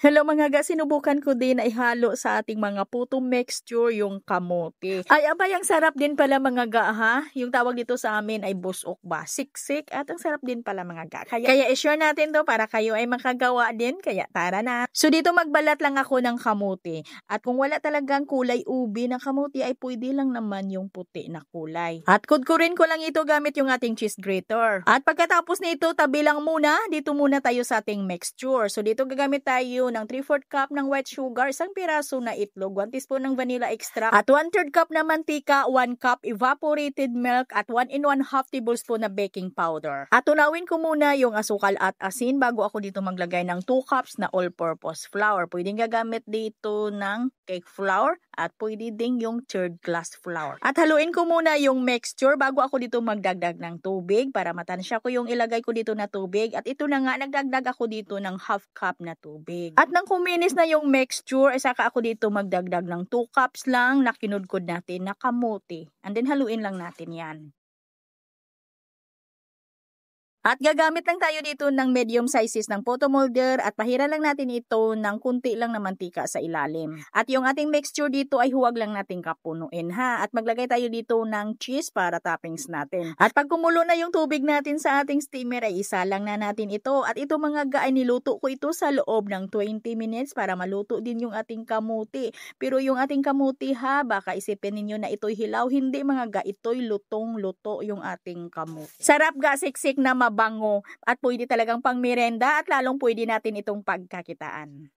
Hello mga ga, sinubukan ko din ay halo sa ating mga puto mixture yung kamote. Ay abay, ang sarap din pala mga ga ha. Yung tawag dito sa amin ay busok ba? Siksik at ang sarap din pala mga ga. Kaya i-share natin to para kayo ay makagawa din. Kaya tara na. So dito magbalat lang ako ng kamote. At kung wala talagang kulay ubi na kamote ay pwede lang naman yung puti na kulay. At kudkurin ko lang ito gamit yung ating cheese grater. At pagkatapos nito, tabi lang muna. Dito muna tayo sa ating mixture. So dito gagamit tayo ng 3/4 cup ng white sugar, isang piraso na itlog, 1 teaspoon ng vanilla extract, at 1/3 cup na mantika, 1 cup evaporated milk, at 1 and 1/2 tablespoon na baking powder. At tunawin ko muna yung asukal at asin bago ako dito maglagay ng 2 cups na all-purpose flour. Pwedeng gagamit dito ng cake flour at pwede ding yung third glass flour. At haluin ko muna yung mixture bago ako dito magdagdag ng tubig para matansya ko yung ilagay ko dito na tubig. At ito na nga, nagdagdag ako dito ng 1/2 cup na tubig. At nang kuminis na yung mixture, saka ako dito magdagdag ng 2 cups lang na kinudkod natin na kamote. And then haluin lang natin yan. At gagamit lang tayo dito ng medium sizes ng photo molder at pahiran lang natin ito ng kunti lang na mantika sa ilalim. At yung ating mixture dito ay huwag lang natin kapunuin ha. At maglagay tayo dito ng cheese para toppings natin. At pag kumulo na yung tubig natin sa ating steamer ay isa lang na natin ito. At ito mga ga ay niluto ko ito sa loob ng 20 minutes para maluto din yung ating kamuti. Pero yung ating kamuti ha, baka isipin ninyo na ito'y hilaw. Hindi mga ga, ito'y lutong-luto yung ating kamuti. Sarap ga, siksik na mabango at pwede talagang pang merenda at lalong pwede natin itong pagkakitaan.